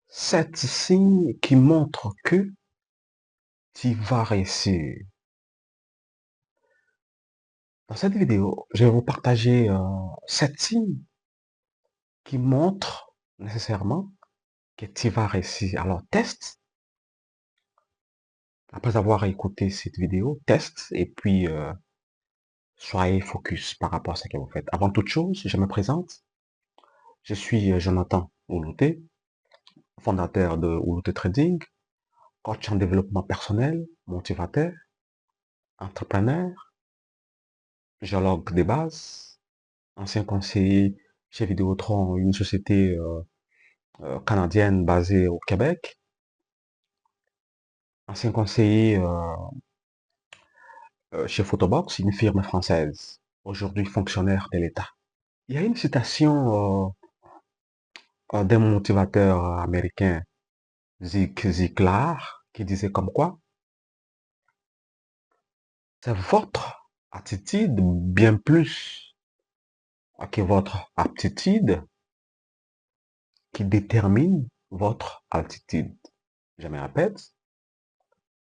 7 signes qui montrent que tu vas réussir. Dans cette vidéo, je vais vous partager 7 signes qui montrent nécessairement que tu vas réussir. Alors, teste. Après avoir écouté cette vidéo, teste et puis soyez focus par rapport à ce que vous faites. Avant toute chose, je me présente. Je suis Jonathan Oulouté, fondateur de Oulouté Trading, coach en développement personnel, motivateur, entrepreneur, géologue des bases, ancien conseiller chez Vidéotron, une société canadienne basée au Québec, ancien conseiller chez Photobox, une firme française, aujourd'hui fonctionnaire de l'État. Il y a une citation d'un motivateur américain, Zig Ziglar, qui disait comme quoi, c'est votre attitude bien plus que votre aptitude qui détermine votre altitude. Je me répète,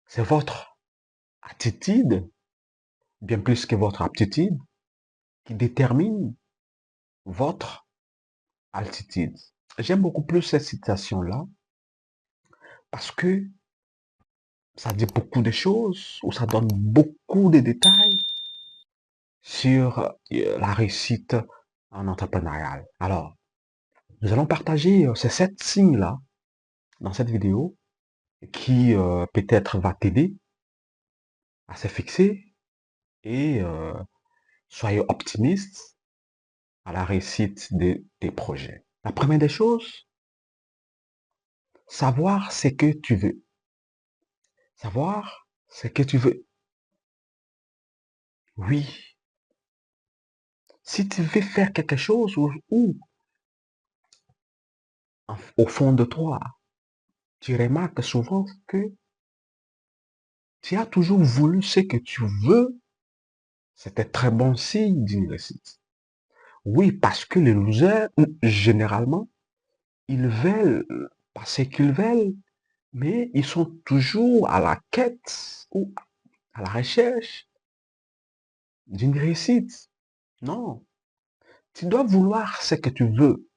c'est votre attitude bien plus que votre aptitude qui détermine votre altitude. J'aime beaucoup plus cette citation-là parce que ça dit beaucoup de choses ou ça donne beaucoup de détails sur la réussite en entrepreneurial. Alors, nous allons partager ces 7 signes-là dans cette vidéo qui peut-être va t'aider à se fixer et soyez optimiste à la réussite de tes projets. La première des choses, savoir ce que tu veux. Savoir ce que tu veux. Oui, si tu veux faire quelque chose ou au fond de toi, tu remarques souvent que tu as toujours voulu ce que tu veux, c'est un très bon signe d'une réussite. Oui, parce que les losers, généralement, ils veulent pas ce qu'ils veulent, mais ils sont toujours à la quête ou à la recherche d'une réussite. Non, tu dois vouloir ce que tu veux.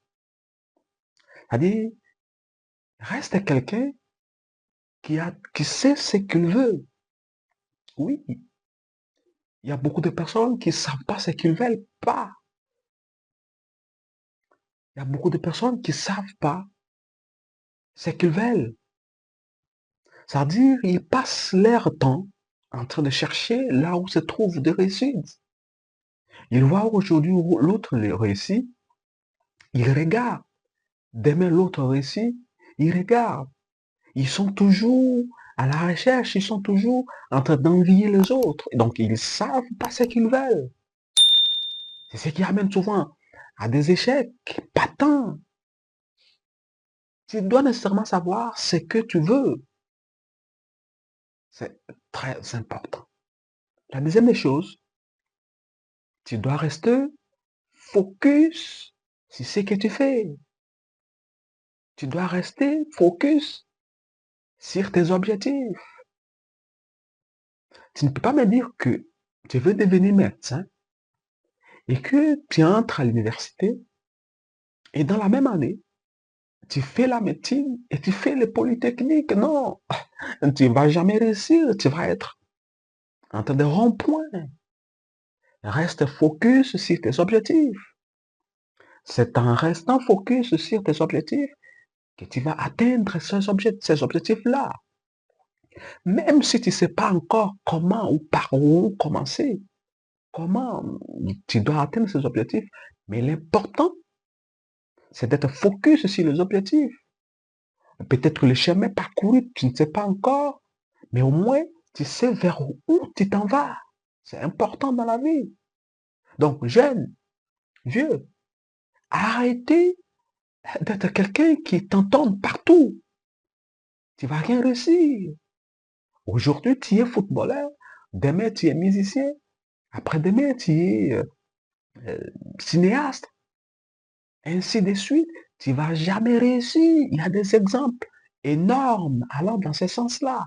C'est-à-dire, reste quelqu'un qui sait ce qu'il veut. Oui, il y a beaucoup de personnes qui ne savent pas ce qu'ils veulent pas. Il y a beaucoup de personnes qui ne savent pas ce qu'ils veulent. C'est-à-dire, ils passent leur temps en train de chercher là où se trouvent des réussites. Ils voient aujourd'hui où l'autre réussit, ils regardent. Demain, l'autre réussit, ils regardent. Ils sont toujours à la recherche, ils sont toujours en train d'envier les autres. Donc, ils ne savent pas ce qu'ils veulent. C'est ce qui amène souvent à des échecs patents. Tu dois nécessairement savoir ce que tu veux. C'est très important. La deuxième des choses, tu dois rester focus sur ce que tu fais. Tu dois rester focus sur tes objectifs. Tu ne peux pas me dire que tu veux devenir médecin et que tu entres à l'université et dans la même année, tu fais la médecine et tu fais le polytechnique. Non, tu ne vas jamais réussir. Tu vas être en train de rond-point. Reste focus sur tes objectifs. C'est en restant focus sur tes objectifs que tu vas atteindre ces objectifs-là. Même si tu ne sais pas encore comment ou par où commencer, comment tu dois atteindre ces objectifs. Mais l'important, c'est d'être focus sur les objectifs. Peut-être le chemin parcouru, tu ne sais pas encore, mais au moins, tu sais vers où tu t'en vas. C'est important dans la vie. Donc, jeune, vieux, arrêtez d'être quelqu'un qui t'entend partout. Tu vas rien réussir. Aujourd'hui, tu es footballeur. Demain, tu es musicien. Après-demain, tu es cinéaste. Ainsi de suite. tu ne vas jamais réussir. Il y a des exemples énormes allant dans ce sens-là.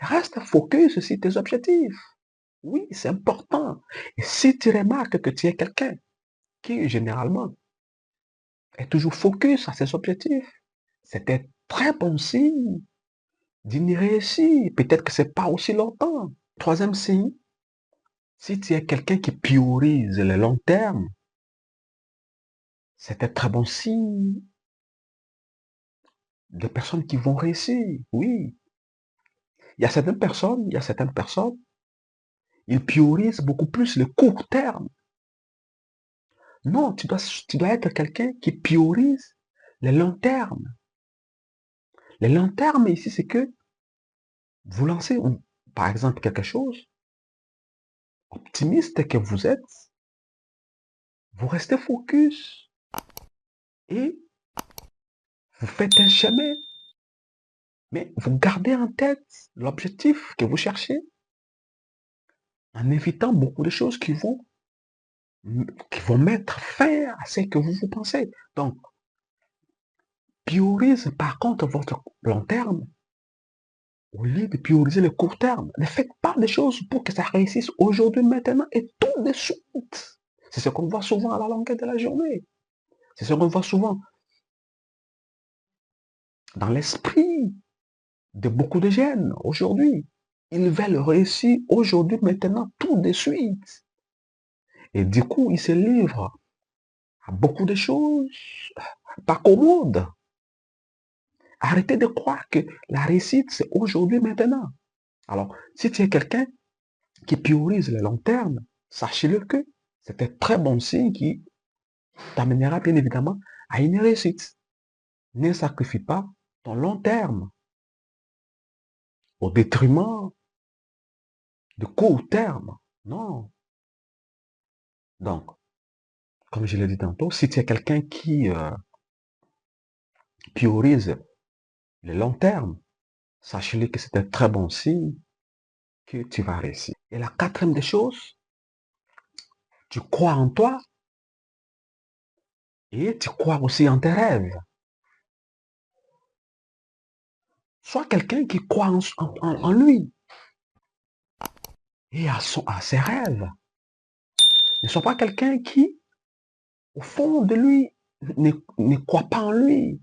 Reste focus sur tes objectifs. Oui, c'est important. Et si tu remarques que tu es quelqu'un qui, généralement, est toujours focus à ses objectifs, c'est un très bon signe d'une réussite. Peut-être que c'est pas aussi longtemps. Troisième signe, si tu es quelqu'un qui priorise le long terme, c'est un très bon signe des personnes qui vont réussir. Oui. Il y a certaines personnes, ils priorisent beaucoup plus le court terme. Non, tu dois être quelqu'un qui priorise le long terme. Le long terme ici, c'est que vous lancez, par exemple, quelque chose, optimiste que vous êtes, vous restez focus et vous faites un chemin, mais vous gardez en tête l'objectif que vous cherchez en évitant beaucoup de choses qui vont mettre fin à ce que vous pensez. Donc, priorise par contre votre long terme au lieu de prioriser le court terme. Ne faites pas des choses pour que ça réussisse aujourd'hui, maintenant et tout de suite. C'est ce qu'on voit souvent à la longueur de la journée. C'est ce qu'on voit souvent dans l'esprit de beaucoup de jeunes aujourd'hui. Ils veulent réussir aujourd'hui, maintenant, tout de suite. Et du coup, ils se livrent à beaucoup de choses pas commodes. Arrêtez de croire que la réussite, c'est aujourd'hui, maintenant. Alors, si tu es quelqu'un qui priorise le long terme, sachez-le que c'est un très bon signe qui t'amènera bien évidemment à une réussite. Ne sacrifie pas ton long terme au détriment de court terme. Non. Donc, comme je l'ai dit tantôt, si tu es quelqu'un qui priorise le long terme, sachez-le que c'est un très bon signe que tu vas réussir. Et la quatrième des choses, tu crois en toi et tu crois aussi en tes rêves. Sois quelqu'un qui croit en lui et à ses rêves. Ne sois pas quelqu'un qui, au fond de lui, ne croit pas en lui.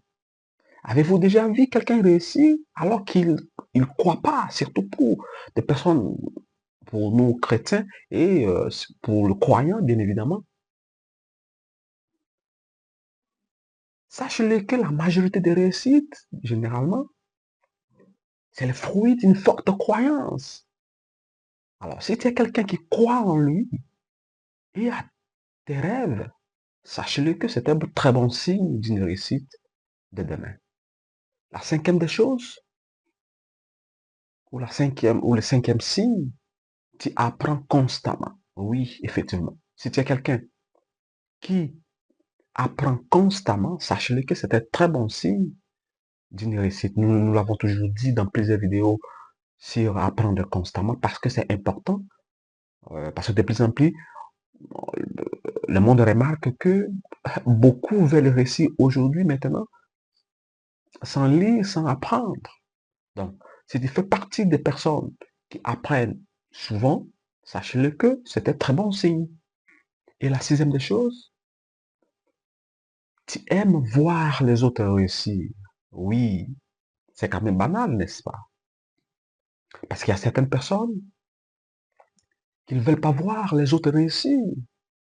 Avez-vous déjà vu quelqu'un réussir alors qu'il ne croit pas, surtout pour des personnes, pour nous chrétiens et pour le croyant, bien évidemment. Sachez-le que la majorité des réussites, généralement, c'est le fruit d'une forte croyance. Alors, si tu es quelqu'un qui croit en lui et à tes rêves, sachez-le que c'est un très bon signe d'une réussite de demain. La cinquième des choses, ou le cinquième signe, tu apprends constamment. Oui, effectivement. Si tu es quelqu'un qui apprend constamment, sachez-le que c'est un très bon signe d'une réussite. Nous l'avons toujours dit dans plusieurs vidéos sur apprendre constamment parce que c'est important. Parce que de plus en plus, le monde remarque que beaucoup veulent réussir aujourd'hui, maintenant, sans lire, sans apprendre. Donc, si tu fais partie des personnes qui apprennent souvent, sachez-le que c'est un très bon signe. Et la sixième des choses, tu aimes voir les autres réussir. Oui, c'est quand même banal, n'est-ce pas? Parce qu'il y a certaines personnes qui ne veulent pas voir les autres réussir.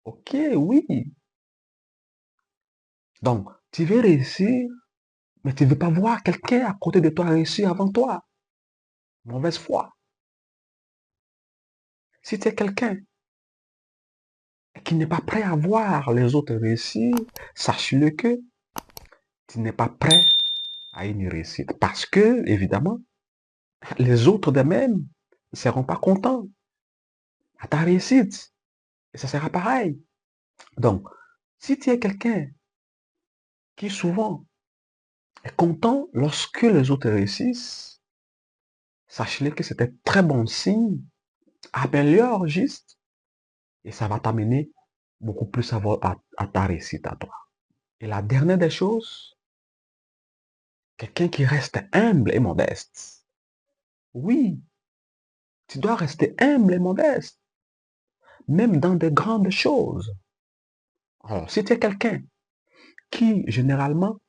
Ok, oui. Donc, tu veux réussir, mais tu ne veux pas voir quelqu'un à côté de toi réussir avant toi. Mauvaise foi. Si tu es quelqu'un qui n'est pas prêt à voir les autres réussir, sache-le que tu n'es pas prêt à une réussite. Parce que, évidemment, les autres de même ne seront pas contents à ta réussite. Et ça sera pareil. Donc, si tu es quelqu'un qui souvent est content lorsque les autres réussissent, sache-le que c'est un très bon signe. Améliore juste et ça va t'amener beaucoup plus à ta réussite à toi. Et la dernière des choses, quelqu'un qui reste humble et modeste. Oui, tu dois rester humble et modeste, même dans des grandes choses. Alors, si tu es quelqu'un qui, généralement,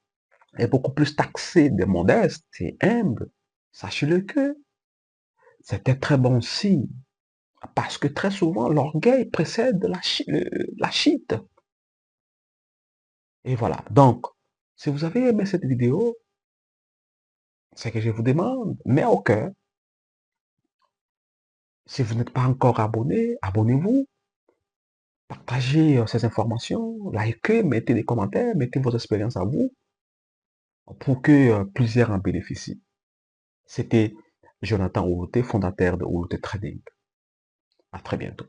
est beaucoup plus taxé de modeste et humble, sachez-le que c'est un très bon signe. Parce que très souvent, l'orgueil précède la chute. Et voilà. Donc, si vous avez aimé cette vidéo, c'est que je vous demande, mets au cœur. Si vous n'êtes pas encore abonné, abonnez-vous. Partagez ces informations, likez, mettez des commentaires, mettez vos expériences à vous pour que plusieurs en bénéficient. C'était Jonathan Oulouté, fondateur de Oulouté Trading. À très bientôt.